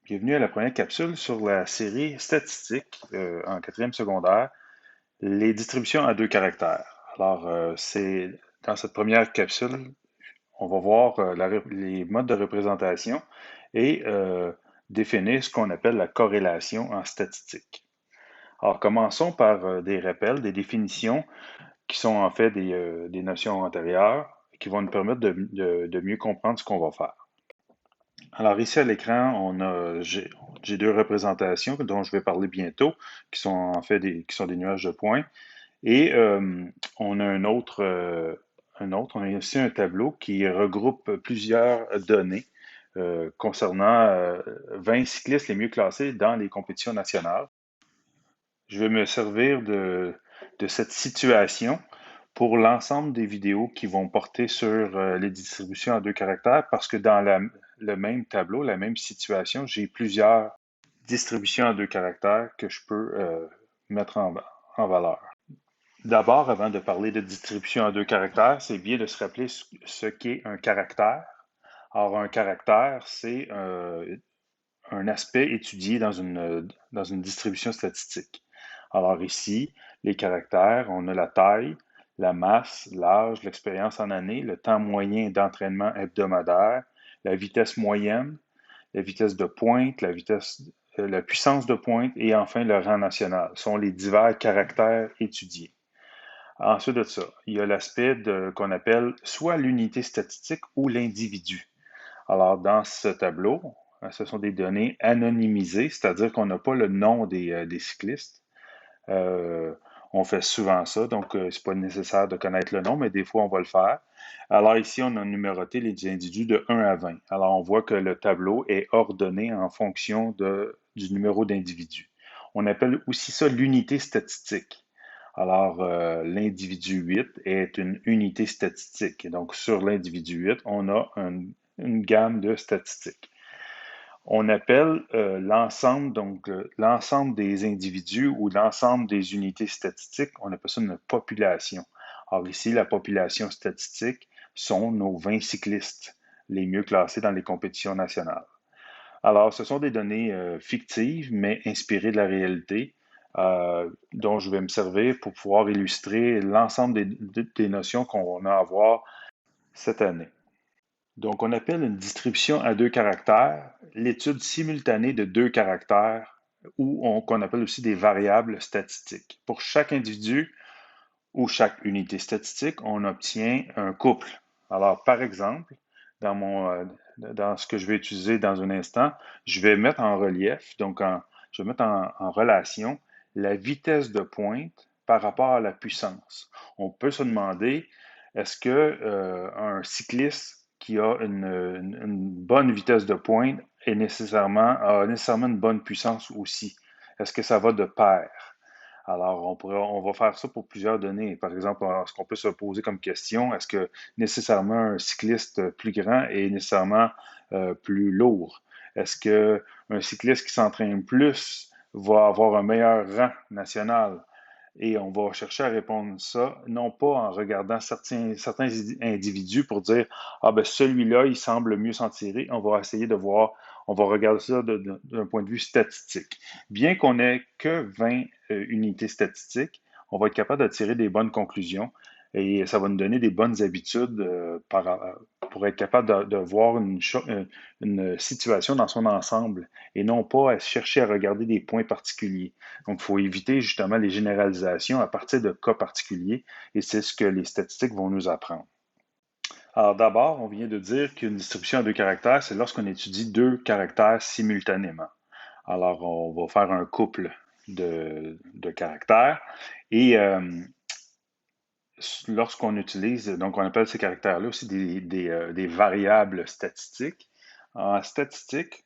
Bienvenue à la première capsule sur la série statistique en quatrième secondaire, les distributions à deux caractères. Alors, c'est dans cette première capsule, on va voir les modes de représentation et définir ce qu'on appelle la corrélation en statistique. Alors, commençons par des rappels, des définitions qui sont en fait des notions antérieures qui vont nous permettre de mieux comprendre ce qu'on va faire. Alors ici à l'écran, j'ai deux représentations dont je vais parler bientôt, qui sont en fait qui sont des nuages de points. Et on a on a aussi un tableau qui regroupe plusieurs données concernant 20 cyclistes les mieux classés dans les compétitions nationales. Je vais me servir de cette situation pour l'ensemble des vidéos qui vont porter sur les distributions à deux caractères parce que dans le même tableau, la même situation, j'ai plusieurs distributions à deux caractères que je peux mettre en valeur. D'abord, avant de parler de distribution à deux caractères, c'est bien de se rappeler ce qu'est un caractère. Alors, un caractère, c'est un aspect étudié dans une distribution statistique. Alors ici, les caractères, on a la taille, la masse, l'âge, l'expérience en année, le temps moyen d'entraînement hebdomadaire, la vitesse moyenne, la vitesse de pointe, la puissance de pointe et enfin le rang national. Ce sont les divers caractères étudiés. Ensuite de ça, il y a l'aspect qu'on appelle soit l'unité statistique ou l'individu. Alors, dans ce tableau, ce sont des données anonymisées, c'est-à-dire qu'on n'a pas le nom des cyclistes. Euh, on fait souvent ça, donc c'est pas nécessaire de connaître le nom, mais des fois on va le faire. Alors ici, on a numéroté les individus de 1 à 20. Alors on voit que le tableau est ordonné en fonction du numéro d'individu. On appelle aussi ça l'unité statistique. Alors, l'individu 8 est une unité statistique. Et donc, sur l'individu 8, on a une gamme de statistiques. On appelle l'ensemble des individus ou l'ensemble des unités statistiques, on appelle ça une population. Alors ici, la population statistique sont nos 20 cyclistes les mieux classés dans les compétitions nationales. Alors, ce sont des données fictives, mais inspirées de la réalité, dont je vais me servir pour pouvoir illustrer l'ensemble des notions qu'on a à voir cette année. Donc, on appelle une distribution à deux caractères l'étude simultanée de deux caractères ou qu'on appelle aussi des variables statistiques. Pour chaque individu ou chaque unité statistique, on obtient un couple. Alors, par exemple, dans ce que je vais utiliser dans un instant, je vais mettre en relief, je vais mettre en relation la vitesse de pointe par rapport à la puissance. On peut se demander, est-ce que un cycliste qui a une bonne vitesse de pointe a nécessairement une bonne puissance aussi? Est-ce que ça va de pair? Alors, on va faire ça pour plusieurs données. Par exemple, ce qu'on peut se poser comme question, est-ce que nécessairement un cycliste plus grand est nécessairement plus lourd? Est-ce que un cycliste qui s'entraîne plus va avoir un meilleur rang national? Et on va chercher à répondre ça, non pas en regardant certains individus pour dire, ah ben celui-là, il semble mieux s'en tirer. On va essayer de voir, on va regarder ça d'un point de vue statistique. Bien qu'on n'ait que 20 unités statistiques, on va être capable de tirer des bonnes conclusions et ça va nous donner des bonnes habitudes pour être capable de voir une situation dans son ensemble et non pas à chercher à regarder des points particuliers. Donc, il faut éviter justement les généralisations à partir de cas particuliers et c'est ce que les statistiques vont nous apprendre. Alors d'abord, on vient de dire qu'une distribution à deux caractères, c'est lorsqu'on étudie deux caractères simultanément. Alors, on va faire un couple de caractères et lorsqu'on utilise, donc on appelle ces caractères-là aussi des variables statistiques. En statistique,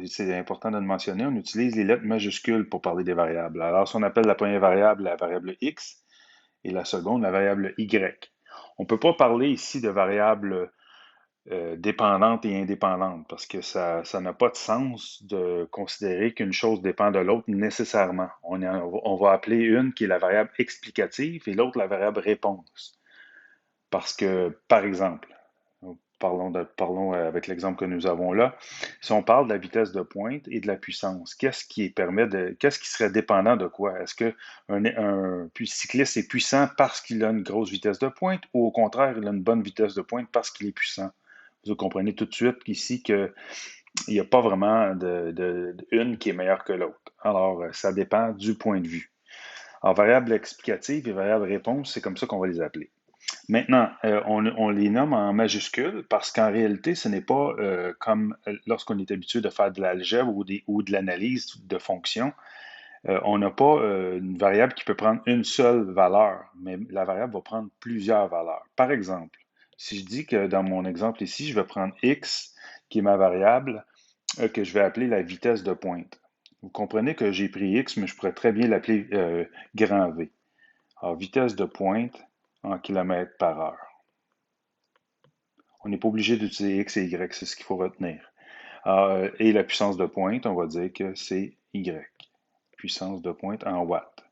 c'est important de le mentionner, on utilise les lettres majuscules pour parler des variables. Alors, si on appelle la première variable la variable x et la seconde la variable y. On ne peut pas parler ici de variables dépendante et indépendante, parce que ça n'a pas de sens de considérer qu'une chose dépend de l'autre nécessairement. On va appeler une qui est la variable explicative et l'autre la variable réponse. Parce que, par exemple, Parlons avec l'exemple que nous avons là. Si on parle de la vitesse de pointe et de la puissance, qu'est-ce qui serait dépendant de quoi? Est-ce que un cycliste est puissant parce qu'il a une grosse vitesse de pointe ou au contraire, il a une bonne vitesse de pointe parce qu'il est puissant? Vous comprenez tout de suite ici qu'il n'y a pas vraiment une qui est meilleure que l'autre. Alors, ça dépend du point de vue. Alors, variable explicative et variable réponse, c'est comme ça qu'on va les appeler. Maintenant, on les nomme en majuscules parce qu'en réalité, ce n'est pas comme lorsqu'on est habitué de faire de l'algèbre ou de l'analyse de fonctions. On n'a pas une variable qui peut prendre une seule valeur, mais la variable va prendre plusieurs valeurs. Par exemple, si je dis que dans mon exemple ici, je vais prendre x, qui est ma variable, que je vais appeler la vitesse de pointe. Vous comprenez que j'ai pris x, mais je pourrais très bien l'appeler grand V. Alors, vitesse de pointe en kilomètres par heure. On n'est pas obligé d'utiliser X et Y, c'est ce qu'il faut retenir. Et la puissance de pointe, on va dire que c'est Y. Puissance de pointe en watts.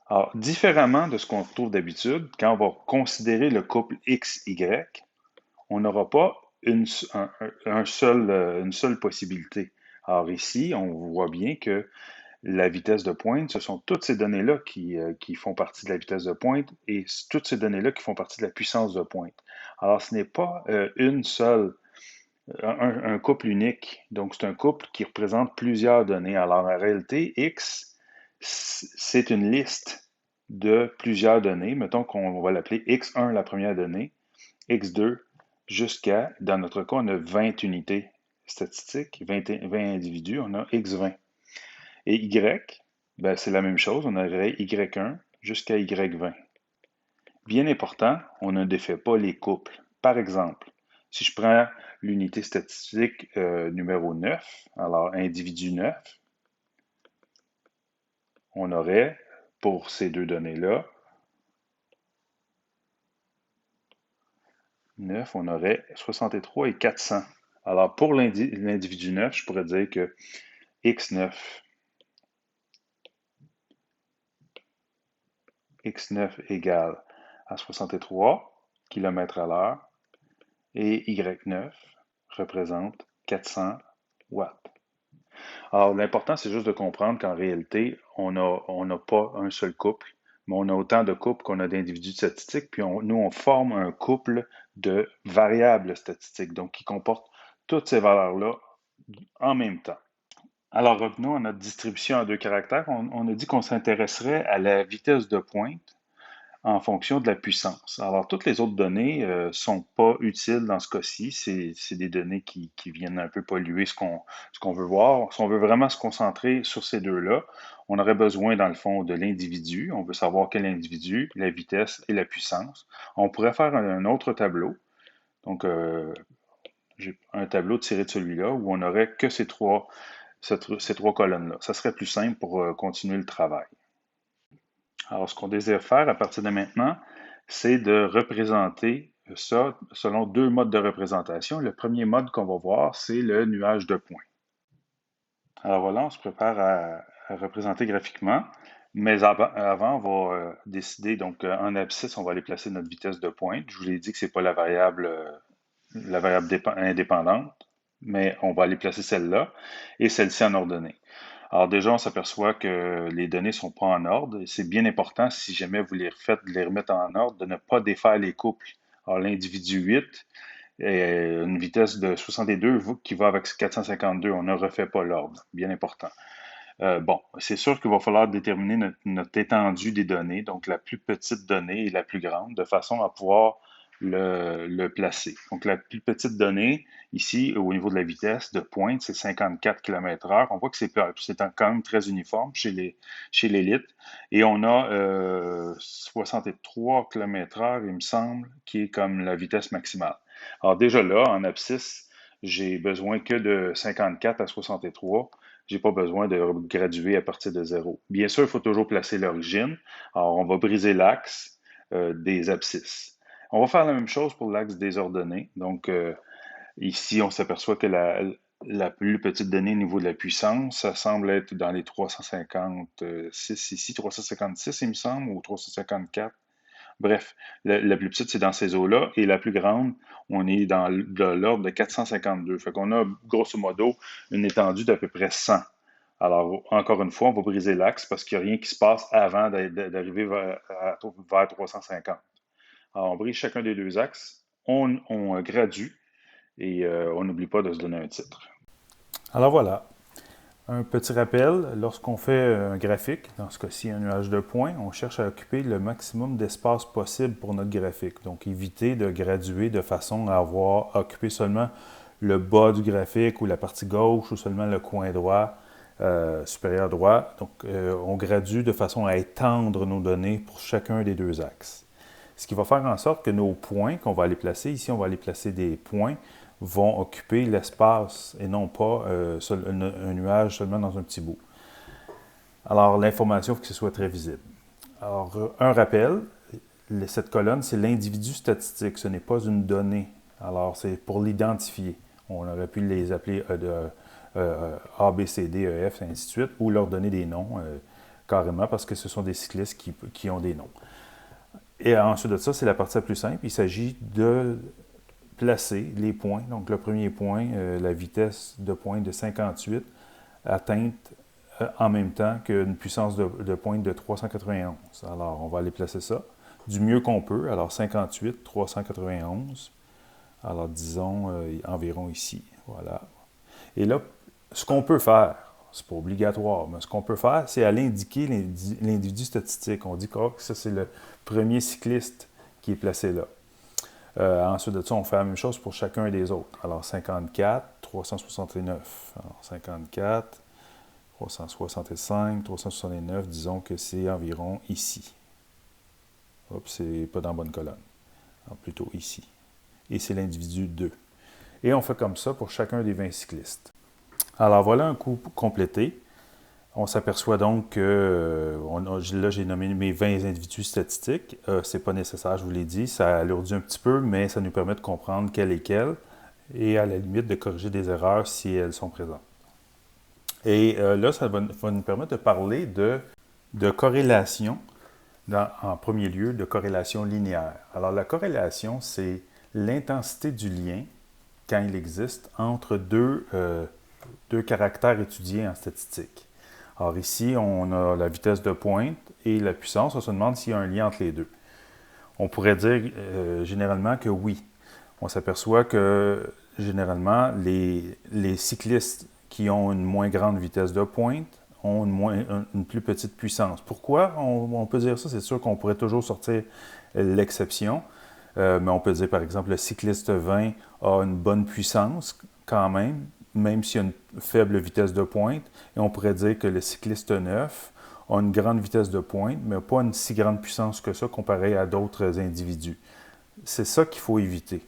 Alors, différemment de ce qu'on retrouve d'habitude, quand on va considérer le couple X-Y, on n'aura pas une seule possibilité. Alors ici, on voit bien que la vitesse de pointe, ce sont toutes ces données-là qui font partie de la vitesse de pointe et toutes ces données-là qui font partie de la puissance de pointe. Alors, ce n'est pas une seule, un couple unique. Donc, c'est un couple qui représente plusieurs données. Alors, en réalité, X, c'est une liste de plusieurs données. Mettons qu'on va l'appeler X1, la première donnée, X2, jusqu'à, dans notre cas, on a 20 unités statistiques, 20 individus, on a X20. Et Y, ben, c'est la même chose, on aurait Y1 jusqu'à Y20. Bien important, on ne défait pas les couples. Par exemple, si je prends l'unité statistique numéro 9, alors individu 9, on aurait, pour ces deux données-là, 9, on aurait 63 et 400. Alors, pour l'individu 9, je pourrais dire que X9 égale à 63 km à l'heure et Y9 représente 400 watts. Alors, l'important, c'est juste de comprendre qu'en réalité, on n'a pas un seul couple, mais on a autant de couples qu'on a d'individus statistiques, puis nous, on forme un couple de variables statistiques, donc qui comporte toutes ces valeurs-là en même temps. Alors, revenons à notre distribution à deux caractères. On a dit qu'on s'intéresserait à la vitesse de pointe en fonction de la puissance. Alors, toutes les autres données ne sont pas utiles dans ce cas-ci. C'est des données qui viennent un peu polluer ce qu'on veut voir. Si on veut vraiment se concentrer sur ces deux-là, on aurait besoin, dans le fond, de l'individu. On veut savoir quel individu, la vitesse et la puissance. On pourrait faire un autre tableau. Donc, j'ai un tableau tiré de celui-là où on n'aurait que ces trois colonnes-là. Ça serait plus simple pour continuer le travail. Alors, ce qu'on désire faire à partir de maintenant, c'est de représenter ça selon deux modes de représentation. Le premier mode qu'on va voir, c'est le nuage de points. Alors voilà, on se prépare à représenter graphiquement, mais avant, on va décider, donc en abscisse, on va aller placer notre vitesse de pointe. Je vous ai dit que ce n'est pas la variable indépendante, mais on va aller placer celle-là et celle-ci en ordonnée. Alors déjà, on s'aperçoit que les données ne sont pas en ordre. C'est bien important, si jamais vous les refaites, de les remettre en ordre, de ne pas défaire les couples. Alors l'individu 8 et une vitesse de 62 qui va avec 452. On ne refait pas l'ordre. Bien important. Bon, c'est sûr qu'il va falloir déterminer notre étendue des données, donc la plus petite donnée et la plus grande, de façon à pouvoir le placer. Donc la plus petite donnée, ici, au niveau de la vitesse de pointe, c'est 54 km/h. On voit que c'est quand même très uniforme chez l'élite. Et on a 63 km/h, il me semble, qui est comme la vitesse maximale. Alors déjà là, en abscisse, j'ai besoin que de 54 à 63. J'ai pas besoin de graduer à partir de zéro. Bien sûr, il faut toujours placer l'origine. Alors, on va briser l'axe des abscisses. On va faire la même chose pour l'axe des ordonnées. Donc, ici, on s'aperçoit que la plus petite donnée au niveau de la puissance, ça semble être dans les 356 ici, 356 il me semble, ou 354. Bref, la plus petite, c'est dans ces eaux-là, et la plus grande, on est dans de l'ordre de 452. Fait qu'on a, grosso modo, une étendue d'à peu près 100. Alors, encore une fois, on va briser l'axe parce qu'il n'y a rien qui se passe avant d'arriver vers 350. Alors, on brise chacun des deux axes, on gradue, et on n'oublie pas de se donner un titre. Alors voilà, un petit rappel, lorsqu'on fait un graphique, dans ce cas-ci un nuage de points, on cherche à occuper le maximum d'espace possible pour notre graphique. Donc éviter de graduer de façon à avoir occupé seulement le bas du graphique ou la partie gauche ou seulement le coin droit, supérieur droit. Donc on gradue de façon à étendre nos données pour chacun des deux axes. Ce qui va faire en sorte que nos points qu'on va aller placer, ici on va aller placer des points, vont occuper l'espace et non pas un nuage seulement dans un petit bout. Alors, l'information, il faut que ce soit très visible. Alors, un rappel, cette colonne, c'est l'individu statistique, ce n'est pas une donnée. Alors, c'est pour l'identifier. On aurait pu les appeler A, B, C, D, E, F, et ainsi de suite, ou leur donner des noms carrément, parce que ce sont des cyclistes qui ont des noms. Et ensuite de ça, c'est la partie la plus simple. Il s'agit de placer les points. Donc, le premier point, la vitesse de pointe de 58, atteinte en même temps qu'une puissance de pointe de 391. Alors, on va aller placer ça du mieux qu'on peut. Alors, 58, 391. Alors, disons environ ici. Voilà. Et là, ce qu'on peut faire, c'est pas obligatoire, mais ce qu'on peut faire, c'est aller indiquer l'individu statistique. On dit que ça, c'est le premier cycliste qui est placé là. Ensuite de ça, on fait la même chose pour chacun des autres. Alors, 54, 369. Alors, 54, 365, 369, disons que c'est environ ici. Oups, c'est pas dans la bonne colonne. Alors, plutôt ici. Et c'est l'individu 2. Et on fait comme ça pour chacun des 20 cyclistes. Alors, voilà un coup complété. On s'aperçoit donc que, là, j'ai nommé mes 20 individus statistiques. C'est pas nécessaire, je vous l'ai dit. Ça alourdit un petit peu, mais ça nous permet de comprendre quel est quel et à la limite de corriger des erreurs si elles sont présentes. Et là, ça va nous permettre de parler de corrélation, en premier lieu, de corrélation linéaire. Alors, la corrélation, c'est l'intensité du lien, quand il existe, entre deux caractères étudiés en statistique. Alors ici, on a la vitesse de pointe et la puissance. On se demande s'il y a un lien entre les deux. On pourrait dire généralement que oui. On s'aperçoit que généralement, les cyclistes qui ont une moins grande vitesse de pointe ont une plus petite puissance. Pourquoi on peut dire ça? C'est sûr qu'on pourrait toujours sortir l'exception. Mais on peut dire, par exemple, le cycliste 20 a une bonne puissance quand même s'il y a une faible vitesse de pointe. Et on pourrait dire que le cycliste 9 a une grande vitesse de pointe, mais pas une si grande puissance que ça comparé à d'autres individus. C'est ça qu'il faut éviter.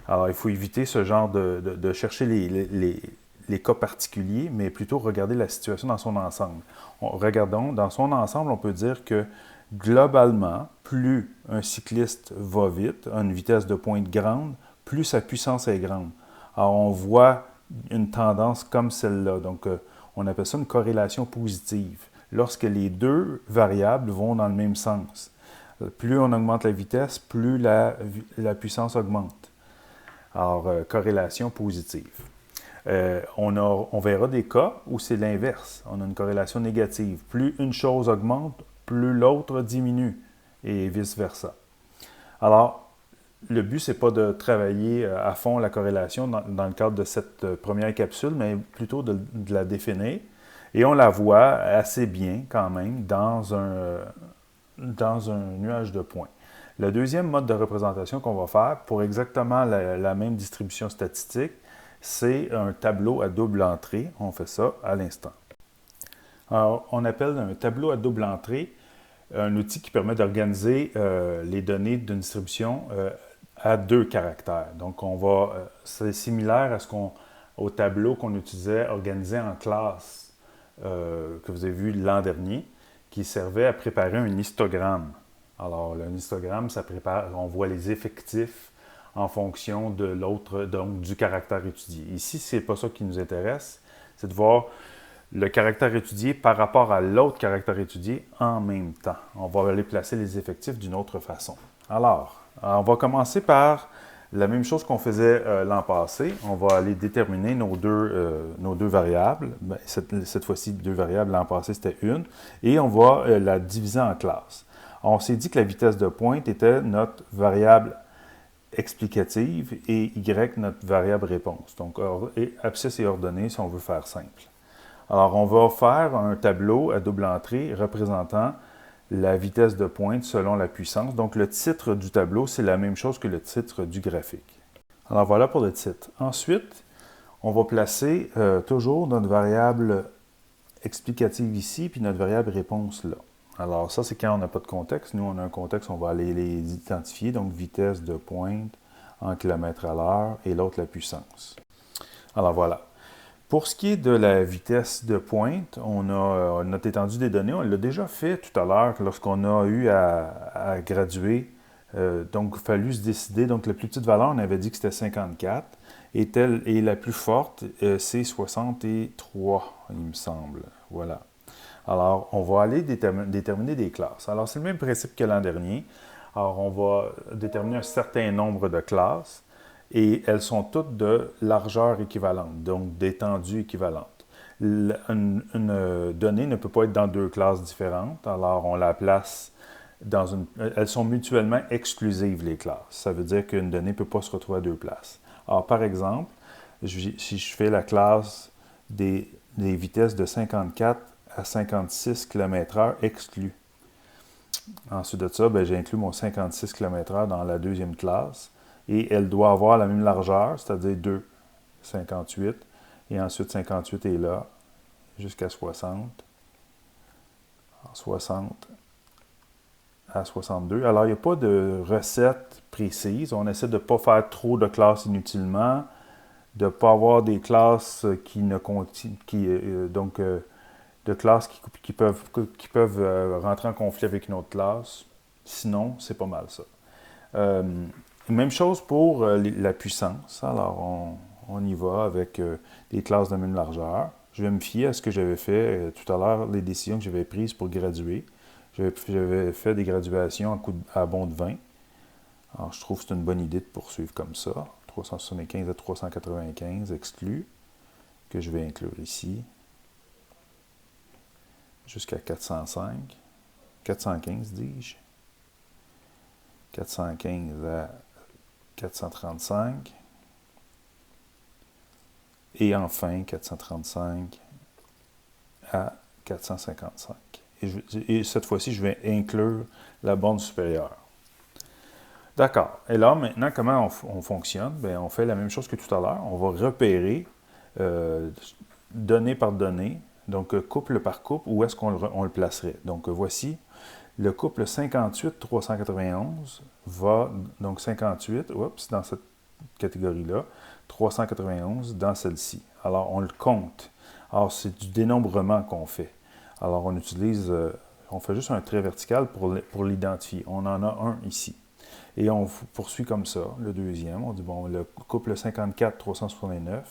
Alors, il faut éviter ce genre de chercher les cas particuliers, mais plutôt regarder la situation dans son ensemble. Regardons, dans son ensemble, on peut dire que globalement, plus un cycliste va vite, a une vitesse de pointe grande, plus sa puissance est grande. Alors, on voit une tendance comme celle-là. Donc, on appelle ça une corrélation positive. Lorsque les deux variables vont dans le même sens. Plus on augmente la vitesse, plus la puissance augmente. Alors, corrélation positive. On verra des cas où c'est l'inverse. On a une corrélation négative. Plus une chose augmente, plus l'autre diminue, et vice-versa. Alors, le but, ce n'est pas de travailler à fond la corrélation dans le cadre de cette première capsule, mais plutôt de la définir. Et on la voit assez bien quand même dans un nuage de points. Le deuxième mode de représentation qu'on va faire pour exactement la même distribution statistique, c'est un tableau à double entrée. On fait ça à l'instant. Alors, on appelle un tableau à double entrée un outil qui permet d'organiser les données d'une distribution à deux caractères. Donc, c'est similaire au tableau qu'on utilisait organisé en classe que vous avez vu l'an dernier, qui servait à préparer un histogramme. Alors, un histogramme, ça prépare, on voit les effectifs en fonction de l'autre, donc du caractère étudié. Ici, ce n'est pas ça qui nous intéresse, c'est de voir le caractère étudié par rapport à l'autre caractère étudié en même temps. On va aller placer les effectifs d'une autre façon. Alors, on va commencer par la même chose qu'on faisait l'an passé. On va aller déterminer nos deux variables. Ben, cette fois-ci, deux variables. L'an passé, c'était une. Et on va la diviser en classes. On s'est dit que la vitesse de pointe était notre variable explicative et y notre variable réponse. Donc, abscisse et ordonnée si on veut faire simple. Alors, on va faire un tableau à double entrée représentant la vitesse de pointe selon la puissance. Donc, le titre du tableau, c'est la même chose que le titre du graphique. Alors, voilà pour le titre. Ensuite, on va placer toujours notre variable explicative ici, puis notre variable réponse là. Alors, ça, c'est quand on n'a pas de contexte. Nous, on a un contexte, on va aller les identifier. Donc, vitesse de pointe en kilomètres à l'heure et l'autre, la puissance. Alors, voilà. Pour ce qui est de la vitesse de pointe, on a notre étendue des données. On l'a déjà fait tout à l'heure lorsqu'on a eu à graduer. Donc, il a fallu se décider. Donc, la plus petite valeur, on avait dit que c'était 54. Et la plus forte, c'est 63, il me semble. Voilà. Alors, on va aller déterminer des classes. Alors, c'est le même principe que l'an dernier. Alors, on va déterminer un certain nombre de classes et elles sont toutes de largeur équivalente, donc d'étendue équivalente. Une donnée ne peut pas être dans deux classes différentes, alors on la place dans une... Elles sont mutuellement exclusives, les classes. Ça veut dire qu'une donnée ne peut pas se retrouver à deux places. Alors, par exemple, si je fais la classe des vitesses de 54 à 56 km/h exclus. Ensuite de ça, ben, j'ai inclus mon 56 km/h dans la deuxième classe et elle doit avoir la même largeur, c'est-à-dire 2, 58. Et ensuite, 58 est là jusqu'à 60. 60 à 62. Alors, il n'y a pas de recette précise. On essaie de ne pas faire trop de classes inutilement, de ne pas avoir des classes qui ne contiennent, de classes qui peuvent rentrer en conflit avec une autre classe. Sinon, c'est pas mal ça. Même chose pour la puissance. Alors, on y va avec des classes de même largeur. Je vais me fier à ce que j'avais fait tout à l'heure, les décisions que j'avais prises pour graduer. J'avais fait des graduations à bond de 20. Alors, je trouve que c'est une bonne idée de poursuivre comme ça. 375 à 395 exclus, que je vais inclure ici, jusqu'à 405. 415, dis-je. 415 à 435. Et enfin, 435 à 455. Et cette fois-ci, je vais inclure la borne supérieure. D'accord. Et là, maintenant, comment on fonctionne? Bien, on fait la même chose que tout à l'heure. On va repérer donnée par donnée, donc couple par couple, où est-ce qu'on le placerait. Donc, voici le couple 58-391 va, donc 58, dans cette catégorie-là, 391 dans celle-ci. Alors, on le compte. Alors, c'est du dénombrement qu'on fait. Alors, on fait juste un trait vertical pour l'identifier. On en a un ici. Et on poursuit comme ça, le deuxième. On dit, bon, le couple 54-369,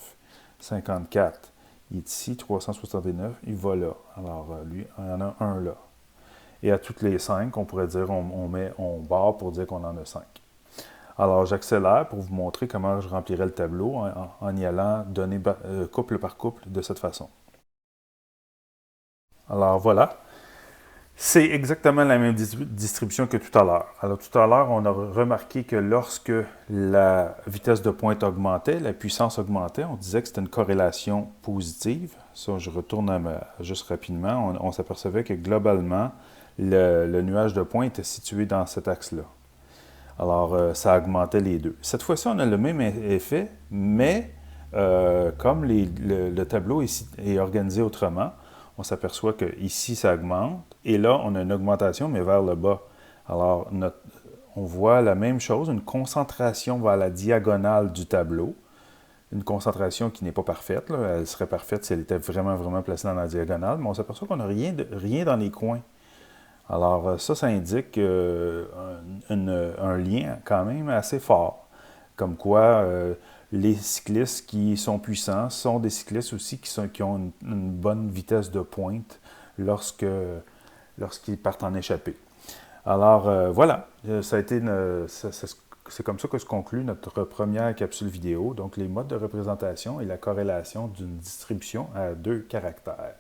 54, il est ici, 369, il va là. Alors, lui, il y en a un là. Et à toutes les 5, on pourrait dire, on barre pour dire qu'on en a 5. Alors, j'accélère pour vous montrer comment je remplirai le tableau en y allant couple par couple de cette façon. Alors, voilà. C'est exactement la même distribution que tout à l'heure. Alors, tout à l'heure, on a remarqué que lorsque la vitesse de pointe augmentait, la puissance augmentait, on disait que c'était une corrélation positive. Ça, je retourne juste rapidement. On s'apercevait que globalement, le nuage de pointe était situé dans cet axe-là. Alors, ça augmentait les deux. Cette fois-ci, on a le même effet, mais comme le tableau est organisé autrement, on s'aperçoit qu'ici, ça augmente, et là, on a une augmentation, mais vers le bas. Alors, on voit la même chose, une concentration vers la diagonale du tableau, une concentration qui n'est pas parfaite. Là. Elle serait parfaite si elle était vraiment, vraiment placée dans la diagonale, mais on s'aperçoit qu'on n'a rien dans les coins. Alors, ça indique un lien quand même assez fort. Comme quoi, les cyclistes qui sont puissants sont des cyclistes aussi qui ont une bonne vitesse de pointe lorsqu'ils partent en échappée. Alors voilà, ça a été c'est comme ça que se conclut notre première capsule vidéo, donc les modes de représentation et la corrélation d'une distribution à deux caractères.